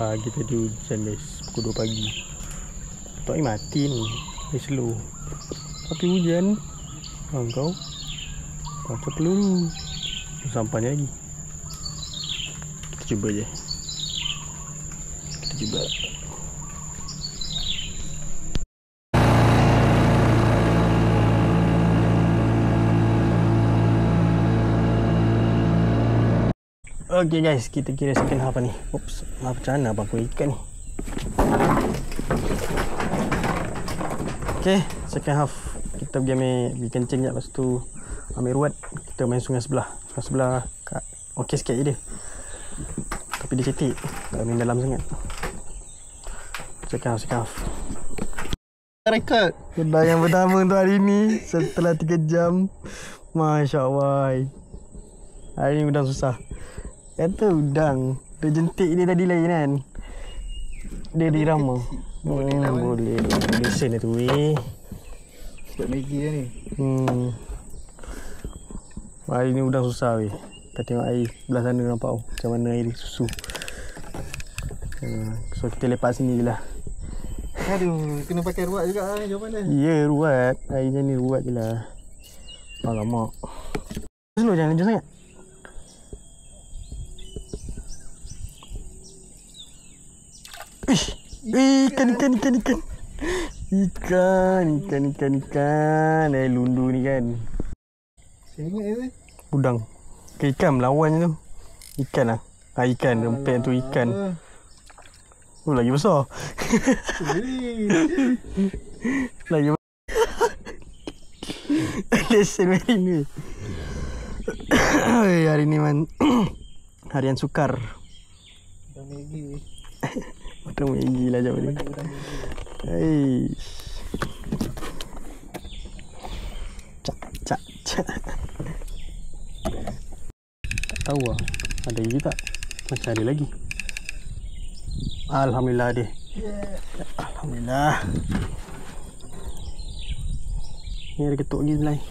Pagi tadi hujan guys, pukul 2 pagi. Tak ni mati ni, dia slow. Tapi hujan. Kau macam peluru. Sampahnya lagi. Kita cuba je. Kita cuba. Okay guys, kita kira second half ni. Oops, macam mana abang pun ikan ni. Okay, second half kita pergi ambil kencing sekejap. Lepas tu ambil ruat. Kita main sungai sebelah. Sungai sebelah okey sikit je dia. Tapi dia cetek. Tak main dalam sangat. Second half. Rekod kedai yang pertama untuk hari ni. Setelah 3 jam. Masya Allah. Hari ni udang susah. Kata udang, dia jentik dia tadi lain kan. Dia dirama. Boleh. Lesen dia tu weh. Sebab Maggi dah ni. Hari ni udang susah weh. Kita tengok air belah sana nampak tau. Macam mana air dia susu. So kita lepak sini je lah. Aduh, kena pakai ruat juga lah jawapan dia. Ya, ruat. Air macam ni ruat je lah. Alamak. Slow jangan laju sangat. Ikan. Lundu ni kan. Saya ingat dia udang. Ikan melawan je tu. Ikan lah. Ikan. Rempet tu ikan. Oh, lagi besar. Lagi besar. Lesen hari ni. Hari ni man. Harian sukar. Udang Maggi. Udang Maggi lah jap ni. Cak. Tak tahu lah. Ada lagi tak? Macam ada lagi. Alhamdulillah ada. Alhamdulillah. Ni ada ketuk lagi sebelah ni.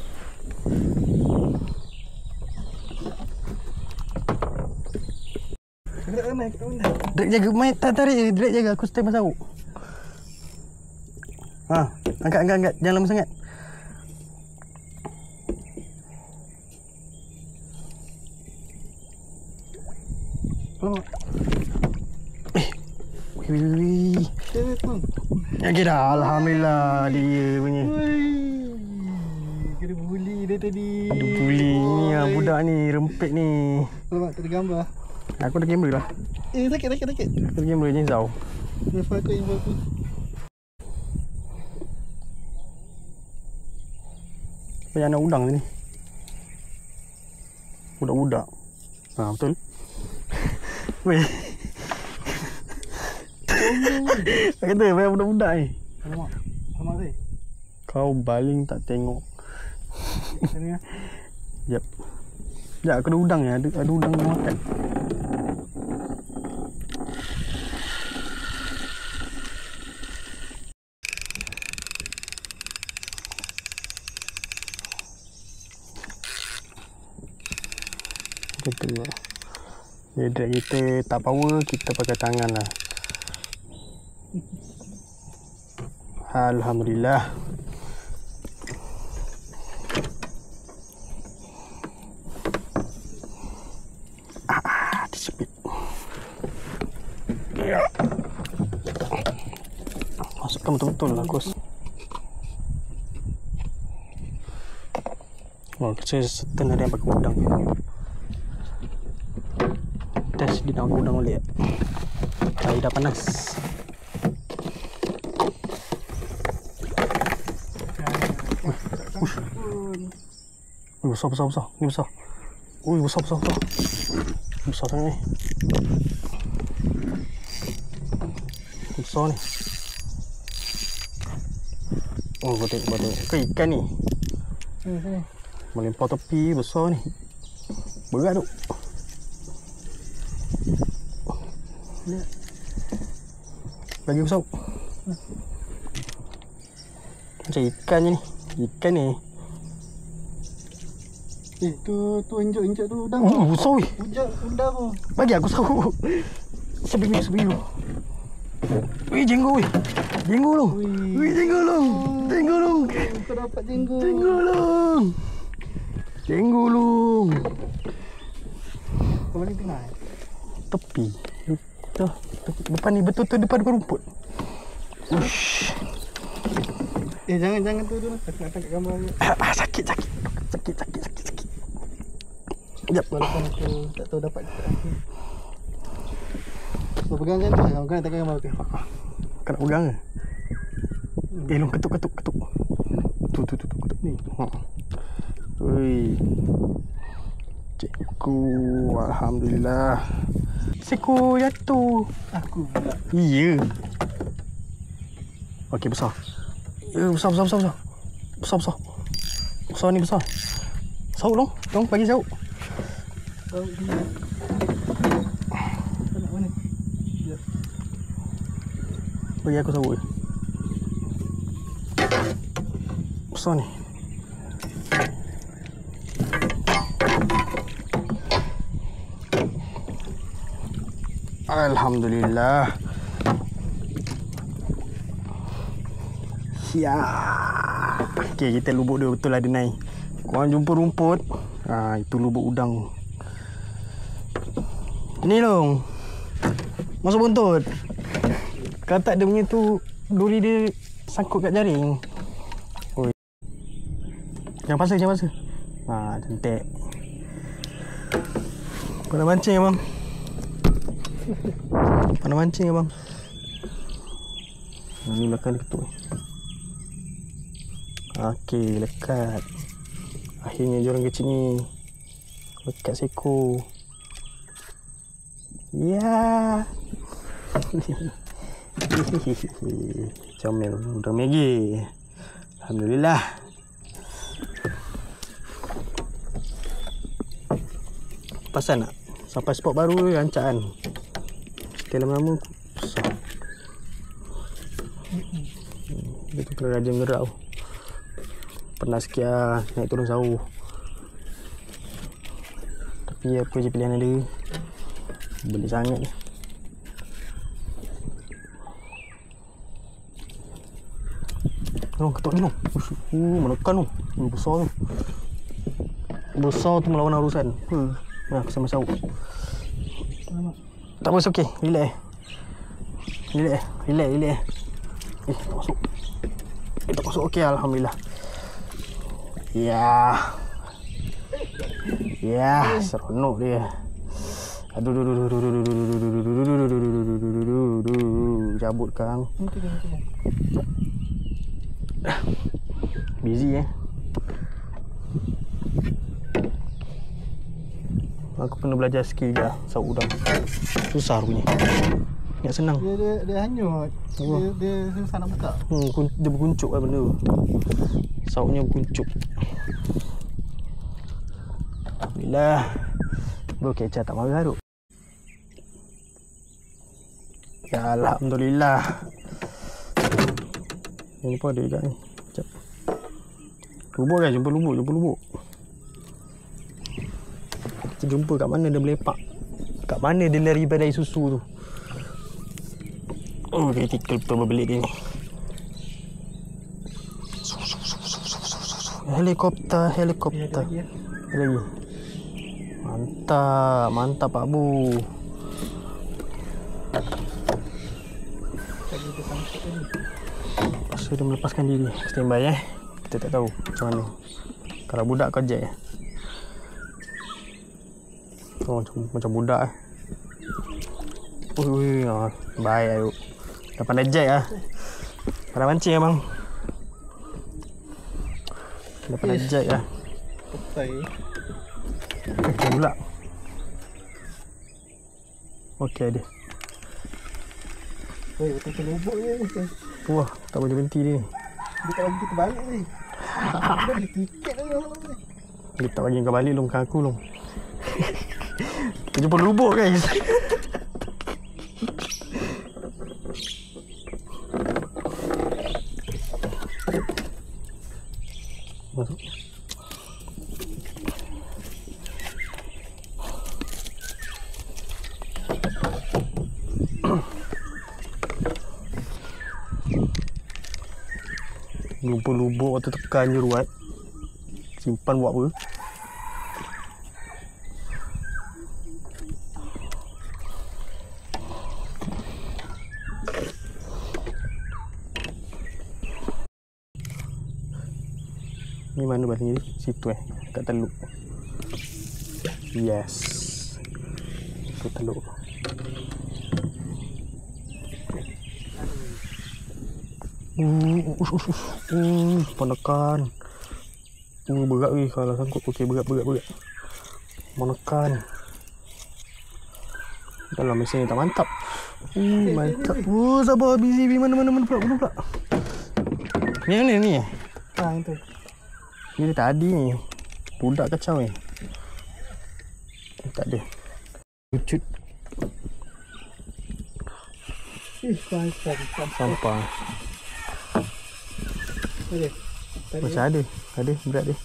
Drag jaga, main tak tarik je. Drag jaga, aku stay masuk. Angkat. Jangan lama sangat. Wih. Okay dah, alhamdulillah dia punya. Kena buli dia tadi. Aduh buli ni lah budak ni, rempit ni. Nampak tak ada gambar. Aku ada kamera lah. Sakit. Aku ada kamera je Zau. Info aku. Banyak anak udang ni. Budak-budak. Betul. Weh. Kata banyak budak-budak ni. Alamak ni. Kau baling tak tengok. Sini lah. Jap. Aku ada udang ni. Ada udang yang makan. Betul lah. Drag kita tak power, kita pakai tangan lah. Alhamdulillah. Disepit. Masukkan betul-betul lah kos. Saya setan ada yang pakai udang. Test di dalam udang boleh. Air dah panas. Besar. Ni besar. Besar. Besar sangat ni. Besar ni. Oh, betul. Ke ikan ni. Sini. Melempar tepi besar ni. Berat tu. Lagi besar. Macam ikan je ni. Ikan ni. Tu injak tu udang. Besar weh. Udang tu. Bagi aku sahu. Sebiru. Wih, jenggo weh. Jenggo long. Wih, jenggo long. Jenggo long. Kau dapat jenggo. Jenggo long. Jenggo long. Kau paling tengah. Tepi. Tu. Depan ni betul depan rumput. Ush. Jangan tu dulu. Aku nak tangkap gambar ni. Sakit. Sekejap. Walaupun aku tak tahu dapat ke tak. Kau pegang macam tu. Kau nak tangkap gambar tu. Kau nak pegang ke? Long ketuk. Tu. Ni. Ui. Cikgu, alhamdulillah. Seko jatuh. Aku pula. Iya. Okey, besar. Besar. Besar ni besar. Sauk long. Long bagi sauk. Kau ni. Kau nak mana? Ya. Bagi aku sauk. Besar ni. Alhamdulillah. Ya. Okey, kita lubuk dia betul lah dia naik. Korang jumpa rumput. Itu lubuk udang. Ni long. Masuk buntut. Kalau tak dia punya tu duri dia sangkut kat jaring. Oi. Jangan pasal. Cantik. Kau nak mancing abang? Mana mancing abang? Ni belakang dia ketuk. Okey, lekat. Akhirnya diorang kecil ni lekat seko. Ya. Comel udang Maggi. Alhamdulillah. Pasal nak sampai spot baru rancak kan. Kita lama-lama besar. Dia tu kena rajin gerak. Pernah sikit lah naik turun sawah. Tapi apa je pilihan ada. Beli sangat ni. Long, ketuk ni long. Menekan long. Besar tu. Besar tu melawan urusan. Nah, aku sama sauk. Tak apa, okey. Relax. Tak masuk. Tak masuk. Okey, alhamdulillah. Ya, seronok dia. Aduh. Cabut kang. Busy Aku kena belajar skill juga sauk udang. Susah punya. Tak senang. Dia hanyut. Dia susah nak buka. Dia berkuncup lah benda tu. Sauknya berkuncup. Alhamdulillah. Bro, kecat tak marah tu. Ya, alhamdulillah. Ini pun ada juga ni. Sekejap. Lubuk kan? Jumpa lubuk. Kita jumpa kat mana dia melepak. Kat mana dia lari badai susu tu. Oh, critical betul berbelit dia ni. Helikopter. Lagi. Mantap Pak Bu. So dia melepaskan diri. Standby Kita tak tahu macam mana. Kalau budak kau jack macam budak baik ayuk. Dah pandai jack pandai mancing abang. Dah pandai jack Petai. Okey pula. Okey dia. Betul ke lubuk ni. Wah, tak boleh berhenti dia ni. Dia tak bagi kita balik ni. Dia beli tiket ni. Dia tak bagi kau balik long, bukan aku long. Kita jumpa lubuk guys. Masuk. Jumpa lubuk waktu tekan je ruat. Simpan buat apa? Ni mana baling ni? Situ kat teluk. Yes. Itu teluk. Menekan. Berat weh kalau sangkut. Okey, berat. Menekan. Dalam mesin ni tak mantap. Mantap. Sabar busy mana pula. Ni mana ni? Itu. Ni tadi ni. Budak kacau ni. Tak ada. Lucut. Sampah. Macam ada. Berat dia.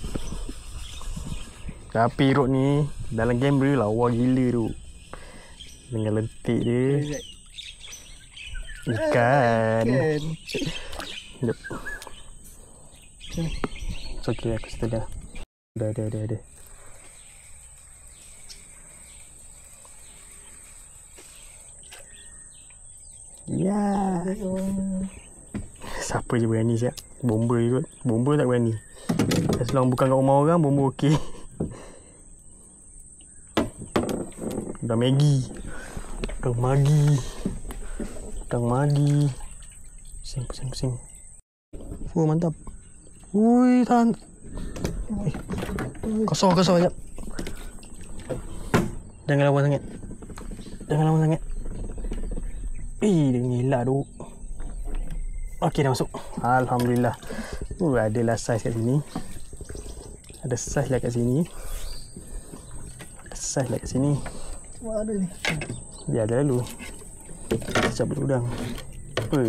Tapi rod ni dalam game lawa gila tu. Dengan lentik dia. Ikan. Jom. It's okay, aku setelah. Ada. Ya. Siapa je berani siap? Bomba je kot. Bomba tak berani. Selama bukan kat rumah orang, bomba okey. Dah Maggi. Pusing. Mantap. Ui, tahan. Kosong sekejap. Jangan lawan sangat. Dia ngelak tu. Okey, dah masuk. Alhamdulillah. Adalah saiz kat sini. Ada saiz lah kat sini. Wah, ada ni. Biar ada lalu. Secap berudang.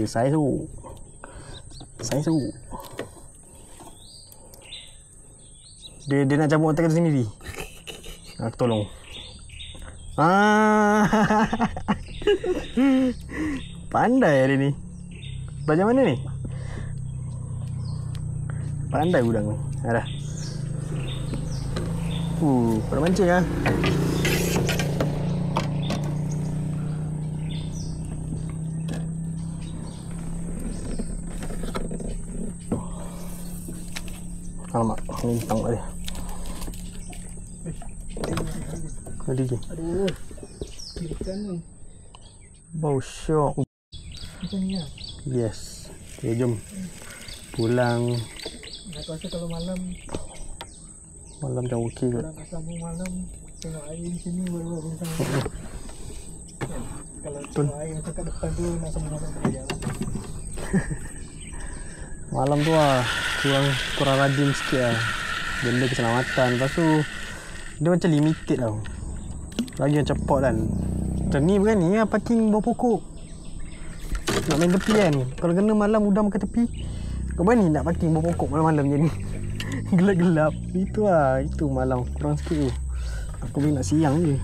Saiz tu. Dia nak cabut otak kita sendiri. Aku tolong. Pandai dia ni. Belajar mana ni? Pandai udang ni. Dah. Pada mancing ah. Alamak, ni tangkap dia. Ada je. Aduh. Ikan ni. Bau syok. Macam ni lah. Yes. Okay, jom. Pulang. Aku rasa kalau malam macam okey kot. Kalau nak sambung malam, tengok air di sini baru bisa. Kalau tengok air macam kat depan tu, nak sambung malam sekejap lah. Malam tu lah kurang rajin sikit lah. Benda keselamatan. Lepas tu dia macam limited tau. Lagi macam pot kan. Macam ni berani lah parking bawah pokok. Nak main tepi kan. Kalau kena malam udang makan tepi, kau berani nak parking bawah pokok malam-malam macam ni. Gelap-gelap. Itu lah. Itu malam kurang sikit tu. Aku boleh nak siang je.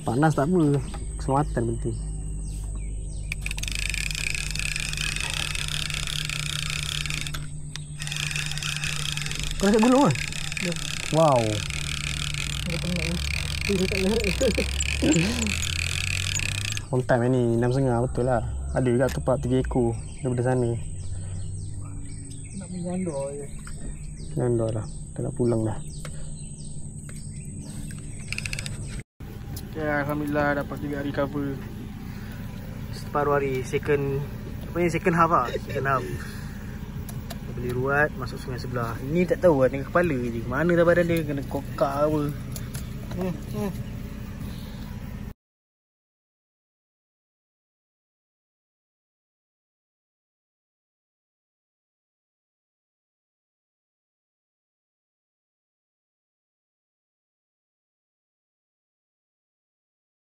Panas tak apa. Keselamatan penting. Kau nak gulung kan? Ya. Wow. Dia penat ni. Dia tak lehat. On time ni 6.30 betul lah. Ada juga tempat 3 ekor daripada sana. Nak menyandor je. Nyandor lah. Kita nak pulang dah. Ya, Alhamdulillah dapat juga recover separuh hari. Second half lah. Second half. Beli ruat masuk sungai sebelah. Ini tak tahu lah, dengan kepala je. Mana dah badan dia kena kokak apa.